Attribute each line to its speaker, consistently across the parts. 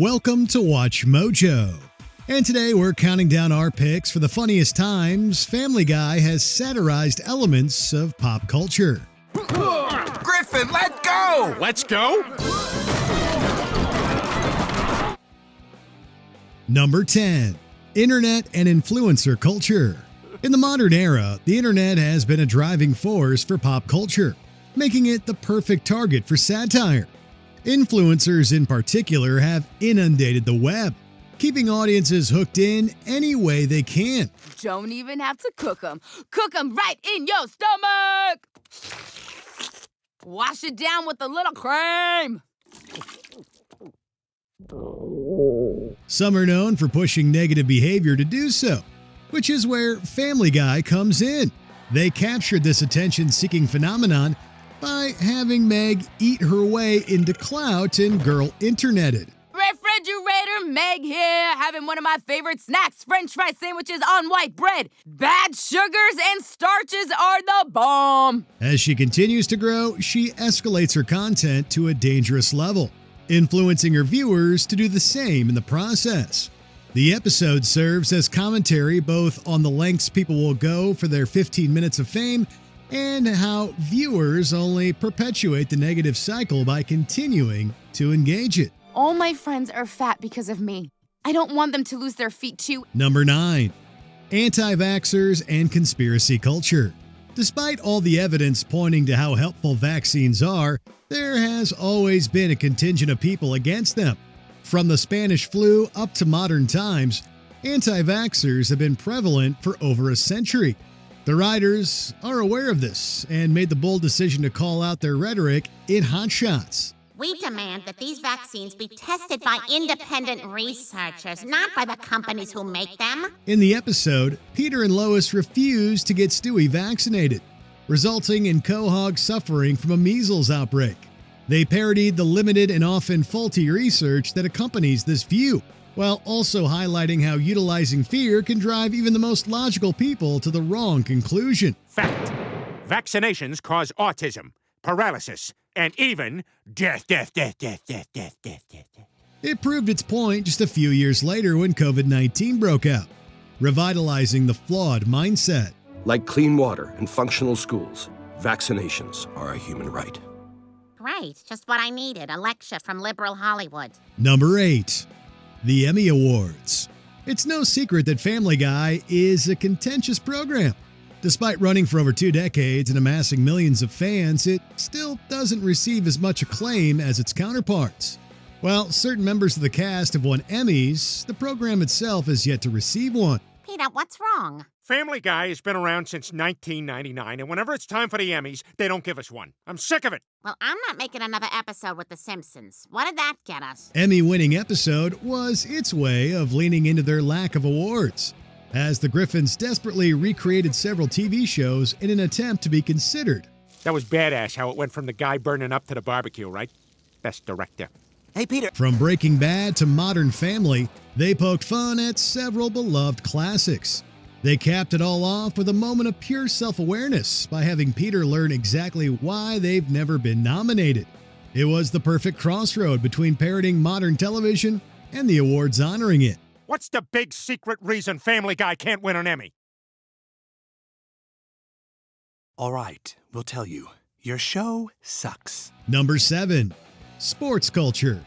Speaker 1: Welcome to Watch Mojo. And today we're counting down our picks for the funniest times Family Guy has satirized elements of pop culture.
Speaker 2: Griffin, let's go!
Speaker 3: Let's go?
Speaker 1: Number 10. Internet and influencer culture. In the modern era, the internet has been a driving force for pop culture, making it the perfect target for satire. Influencers in particular have inundated the web, keeping audiences hooked in any way they can.
Speaker 4: Don't even have to cook them. Cook them right in your stomach! Wash it down with a little cream!
Speaker 1: Some are known for pushing negative behavior to do so, which is where Family Guy comes in. They captured this attention-seeking phenomenon by having Meg eat her way into clout and girl interneted.
Speaker 4: Refrigerator Meg here, having one of my favorite snacks, French fry sandwiches on white bread. Bad sugars and starches are the bomb.
Speaker 1: As she continues to grow, she escalates her content to a dangerous level, influencing her viewers to do the same in the process. The episode serves as commentary both on the lengths people will go for their 15 minutes of fame and how viewers only perpetuate the negative cycle by continuing to engage it.
Speaker 4: All my friends are fat because of me. I don't want them to lose their feet too.
Speaker 1: Number 9. Anti-vaxxers and conspiracy culture. Despite all the evidence pointing to how helpful vaccines are, there has always been a contingent of people against them. From the Spanish flu up to modern times, anti-vaxxers have been prevalent for over a century. The writers are aware of this and made the bold decision to call out their rhetoric in Hot Shots.
Speaker 5: We demand that these vaccines be tested by independent researchers, not by the companies who make them.
Speaker 1: In the episode, Peter and Lois refuse to get Stewie vaccinated, resulting in Quahog suffering from a measles outbreak. They parodied the limited and often faulty research that accompanies this view, while also highlighting how utilizing fear can drive even the most logical people to the wrong conclusion.
Speaker 3: Fact. Vaccinations cause autism, paralysis, and even death.
Speaker 1: It proved its point just a few years later when COVID-19 broke out, revitalizing the flawed mindset.
Speaker 6: Like clean water and functional schools, vaccinations are a human right.
Speaker 5: Great, just what I needed, a lecture from liberal Hollywood.
Speaker 1: Number 8. The Emmy Awards. It's no secret that Family Guy is a contentious program. Despite running for over 2 decades and amassing millions of fans, it still doesn't receive as much acclaim as its counterparts. While certain members of the cast have won Emmys, the program itself has yet to receive one.
Speaker 5: Peter, what's wrong?
Speaker 3: Family Guy has been around since 1999, and whenever it's time for the Emmys, they don't give us one. I'm sick of it.
Speaker 5: Well, I'm not making another episode with The Simpsons. What did that get us?
Speaker 1: Emmy-winning episode was its way of leaning into their lack of awards, as the Griffins desperately recreated several TV shows in an attempt to be considered.
Speaker 3: That was badass how it went from the guy burning up to the barbecue, right? Best director.
Speaker 2: Hey, Peter.
Speaker 1: From Breaking Bad to Modern Family, they poked fun at several beloved classics. They capped it all off with a moment of pure self-awareness by having Peter learn exactly why they've never been nominated. It was the perfect crossroad between parodying modern television and the awards honoring it.
Speaker 3: What's the big secret reason Family Guy can't win an Emmy?
Speaker 2: All right, we'll tell you. Your show sucks.
Speaker 1: Number 7. Sports culture.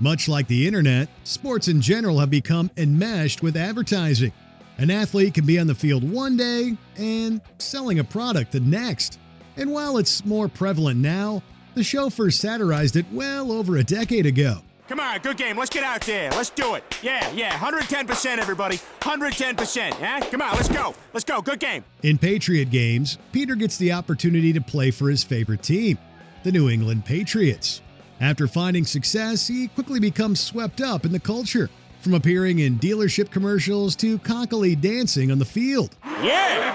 Speaker 1: Much like the internet, sports in general have become enmeshed with advertising. An athlete can be on the field one day and selling a product the next. And while it's more prevalent now, the show first satirized it well over a decade ago.
Speaker 3: Come on, good game. Let's get out there. Let's do it. Yeah, 110%, everybody. 110%, yeah? Come on, let's go. Let's go. Good game.
Speaker 1: In Patriot games, Peter gets the opportunity to play for his favorite team, the New England Patriots. After finding success, he quickly becomes swept up in the culture, from appearing in dealership commercials to cockily dancing on the field.
Speaker 3: Yeah!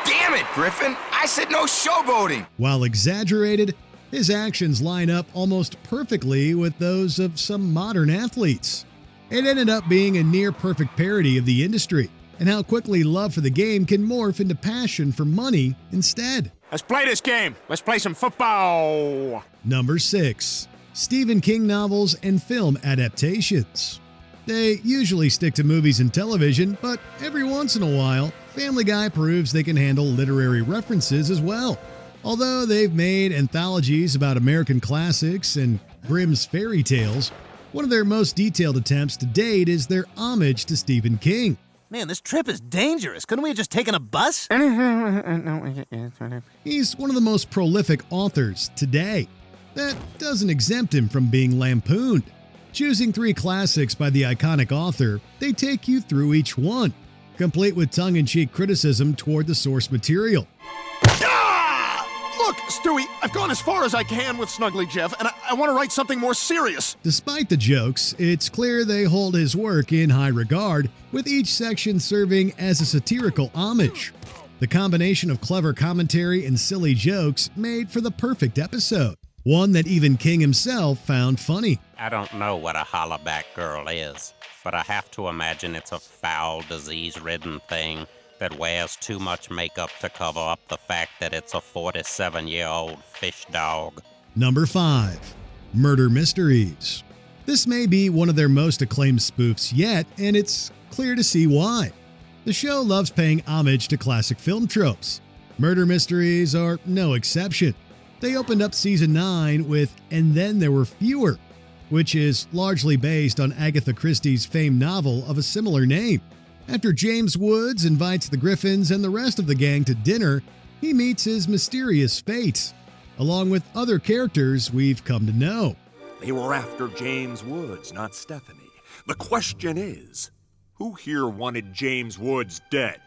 Speaker 2: Damn it, Griffin. I said no showboating.
Speaker 1: While exaggerated, his actions line up almost perfectly with those of some modern athletes. It ended up being a near-perfect parody of the industry and how quickly love for the game can morph into passion for money instead.
Speaker 3: Let's play this game. Let's play some football.
Speaker 1: Number 6. Stephen King novels, and film adaptations. They usually stick to movies and television, but every once in a while, Family Guy proves they can handle literary references as well. Although they've made anthologies about American classics and Grimm's fairy tales, one of their most detailed attempts to date is their homage to Stephen King.
Speaker 7: Man, this trip is dangerous. Couldn't we have just taken a bus?
Speaker 1: He's one of the most prolific authors today. That doesn't exempt him from being lampooned. Choosing 3 classics by the iconic author, they take you through each one, complete with tongue-in-cheek criticism toward the source material.
Speaker 8: Look, Stewie, I've gone as far as I can with Snuggly Jeff, and I want to write something more serious.
Speaker 1: Despite the jokes, it's clear they hold his work in high regard, with each section serving as a satirical homage. The combination of clever commentary and silly jokes made for the perfect episode, one that even King himself found funny.
Speaker 9: I don't know what a hollaback girl is, but I have to imagine it's a foul, disease-ridden thing that wears too much makeup to cover up the fact that it's a 47-year-old fish dog.
Speaker 1: Number 5. Murder Mysteries. This may be one of their most acclaimed spoofs yet, and it's clear to see why. The show loves paying homage to classic film tropes. Murder Mysteries are no exception. They opened up season 9 with "And Then There Were Fewer," which is largely based on Agatha Christie's famed novel of a similar name. After James Woods invites the Griffins and the rest of the gang to dinner, he meets his mysterious fate, along with other characters we've come to know.
Speaker 10: They were after James Woods, not Stephanie. The question is, who here wanted James Woods dead?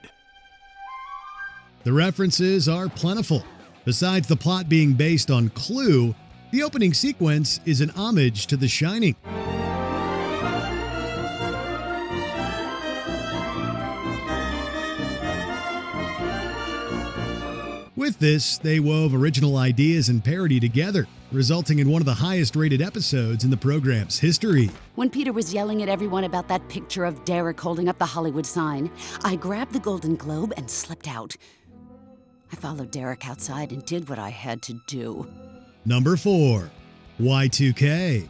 Speaker 1: The references are plentiful. Besides the plot being based on Clue, the opening sequence is an homage to The Shining. With this, they wove original ideas and parody together, resulting in one of the highest-rated episodes in the program's history.
Speaker 11: When Peter was yelling at everyone about that picture of Derek holding up the Hollywood sign, I grabbed the Golden Globe and slipped out. I followed Derek outside and did what I had to do.
Speaker 1: Number 4. Y2K.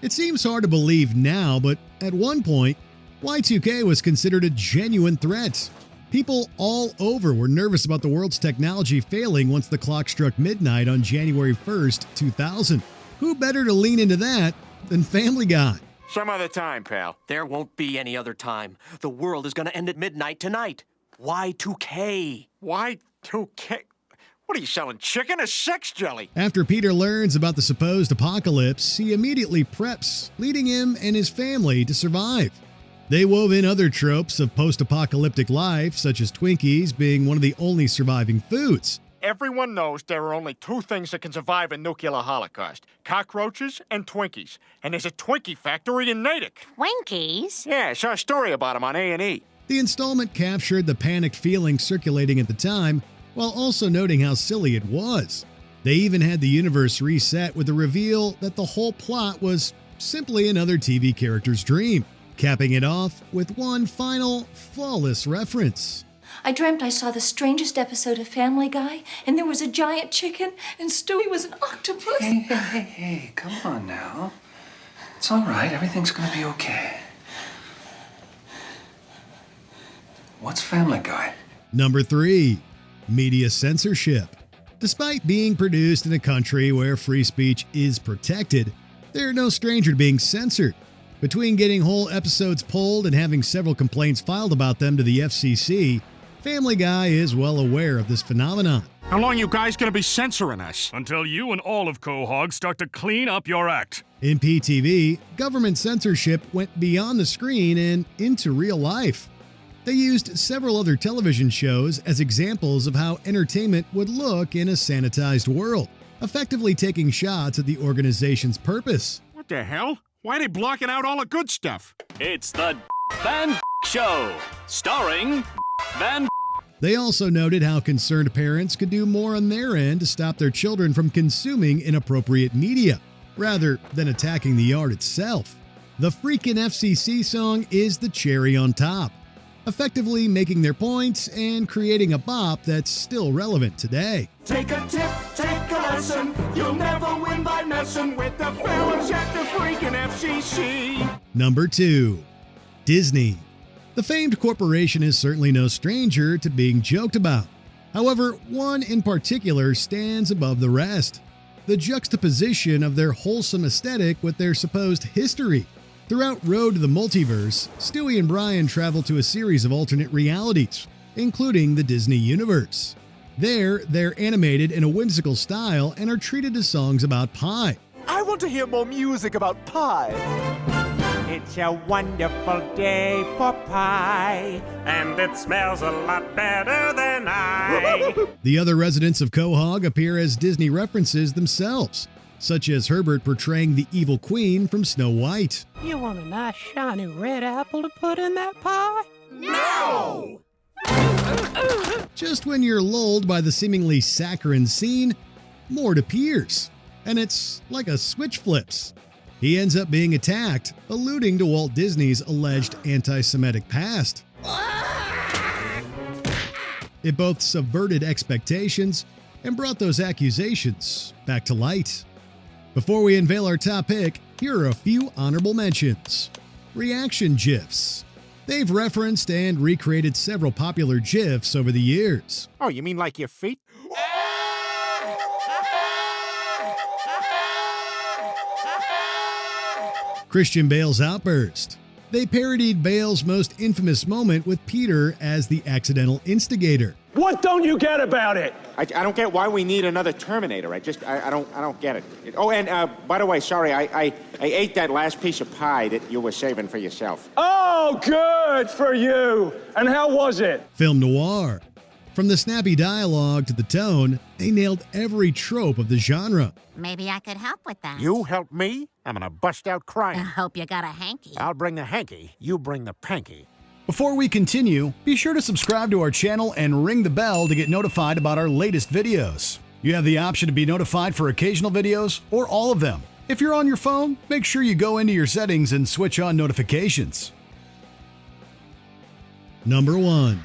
Speaker 1: It seems hard to believe now, but at one point, Y2K was considered a genuine threat. People all over were nervous about the world's technology failing once the clock struck midnight on January 1st, 2000. Who better to lean into that than Family Guy?
Speaker 3: Some other time, pal.
Speaker 7: There won't be any other time. The world is going to end at midnight tonight. Y2K.
Speaker 3: Y2K? What are you selling, chicken or sex jelly?
Speaker 1: After Peter learns about the supposed apocalypse, he immediately preps, leading him and his family to survive. They wove in other tropes of post-apocalyptic life, such as Twinkies being one of the only surviving foods.
Speaker 3: Everyone knows there are only 2 things that can survive a nuclear holocaust: cockroaches and Twinkies. And there's a Twinkie factory in Natick.
Speaker 5: Twinkies?
Speaker 3: Yeah, I saw a story about them on A&E.
Speaker 1: The installment captured the panicked feeling circulating at the time, while also noting how silly it was. They even had the universe reset with the reveal that the whole plot was simply another TV character's dream, capping it off with one final, flawless reference.
Speaker 12: I dreamt I saw the strangest episode of Family Guy, and there was a giant chicken, and Stewie was an octopus.
Speaker 13: Hey, come on now. It's all right. Everything's gonna be okay. What's Family Guy?
Speaker 1: Number 3. Media censorship. Despite being produced in a country where free speech is protected, they're no stranger to being censored. Between getting whole episodes pulled and having several complaints filed about them to the FCC, Family Guy is well aware of this phenomenon.
Speaker 3: How long you guys gonna be censoring us?
Speaker 14: Until you and all of Quahog start to clean up your act.
Speaker 1: In PTV, government censorship went beyond the screen and into real life. They used several other television shows as examples of how entertainment would look in a sanitized world, effectively taking shots at the organization's purpose.
Speaker 3: What the hell? Why are they blocking out all the good stuff?
Speaker 14: It's the Van Show, starring Van.
Speaker 1: They also noted how concerned parents could do more on their end to stop their children from consuming inappropriate media, rather than attacking the art itself. The freaking FCC song is the cherry on top. effectively making their points and creating a bop that's still relevant today.
Speaker 3: Take a tip, take a lesson. You'll never win by messing with the fellas at the freaking FCC.
Speaker 1: Number 2. Disney. The famed corporation is certainly no stranger to being joked about. However, one in particular stands above the rest: the juxtaposition of their wholesome aesthetic with their supposed history. Throughout Road to the Multiverse, Stewie and Brian travel to a series of alternate realities, including the Disney universe. There, they're animated in a whimsical style and are treated to songs about pie.
Speaker 3: I want to hear more music about pie. It's a wonderful day for pie.
Speaker 9: And it smells a lot better than I.
Speaker 1: The other residents of Quahog appear as Disney references themselves, such as Herbert portraying the evil queen from Snow White.
Speaker 15: You want a nice shiny red apple to put in that pie?
Speaker 3: No!
Speaker 1: Just when you're lulled by the seemingly saccharine scene, Mort appears, and it's like a switch flips. He ends up being attacked, alluding to Walt Disney's alleged anti-Semitic past. It both subverted expectations and brought those accusations back to light. Before we unveil our top pick, here are a few honorable mentions. Reaction GIFs. They've referenced and recreated several popular GIFs over the years.
Speaker 3: Oh, you mean like your feet?
Speaker 1: Christian Bale's outburst. They parodied Bale's most infamous moment with Peter as the accidental instigator.
Speaker 3: What don't you get about it? I don't get why we need another Terminator. I don't get it. Oh, and by the way, sorry, I ate that last piece of pie that you were saving for yourself.
Speaker 16: Oh, good for you. And how was it?
Speaker 1: Film noir. From the snappy dialogue to the tone, they nailed every trope of the genre.
Speaker 5: Maybe I could help with that.
Speaker 3: You help me? I'm gonna bust out
Speaker 5: I
Speaker 3: crying.
Speaker 5: hope you got a hanky.
Speaker 3: I'll bring the hanky. You bring the panky.
Speaker 17: Before we continue, be sure to subscribe to our channel and ring the bell to get notified about our latest videos. You have the option to be notified for occasional videos or all of them. If you're on your phone, make sure you go into your settings and switch on notifications.
Speaker 1: Number 1.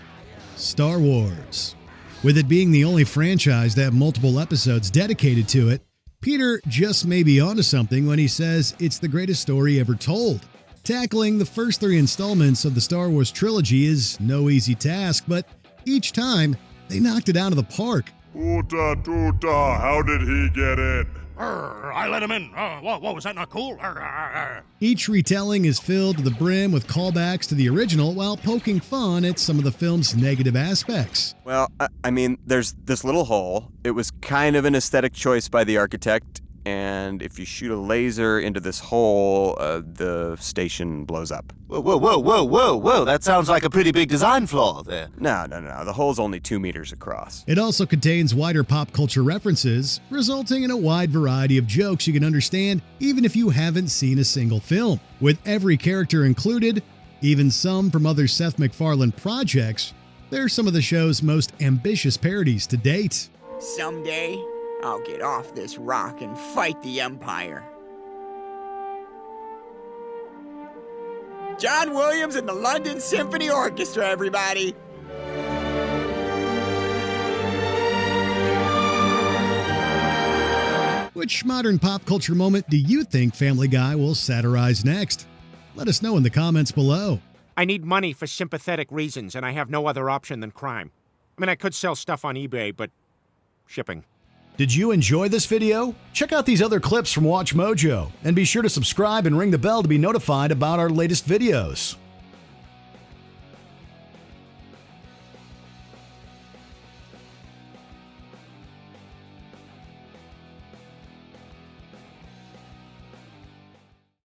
Speaker 1: Star Wars. With it being the only franchise to have multiple episodes dedicated to it, Peter just may be onto something when he says it's the greatest story ever told. Tackling the first 3 installments of the Star Wars trilogy is no easy task, but each time, they knocked it out of the park.
Speaker 10: Toota toota, how did he get in?
Speaker 14: I let him in. What was that not cool?
Speaker 1: Each retelling is filled to the brim with callbacks to the original while poking fun at some of the film's negative aspects.
Speaker 18: Well, I mean, there's this little hole. It was kind of an aesthetic choice by the architect, and if you shoot a laser into this hole, the station blows up.
Speaker 19: Whoa. That sounds like a pretty big design flaw there.
Speaker 18: No. The hole's only 2 meters across.
Speaker 1: It also contains wider pop culture references, resulting in a wide variety of jokes you can understand even if you haven't seen a single film. With every character included, even some from other Seth MacFarlane projects, they're some of the show's most ambitious parodies to date.
Speaker 20: Someday, I'll get off this rock and fight the Empire. John Williams and the London Symphony Orchestra, everybody!
Speaker 1: Which modern pop culture moment do you think Family Guy will satirize next? Let us know in the comments below.
Speaker 3: I need money for sympathetic reasons, and I have no other option than crime. I mean, I could sell stuff on eBay, but shipping.
Speaker 17: Did you enjoy this video? Check out these other clips from WatchMojo, and be sure to subscribe and ring the bell to be notified about our latest videos.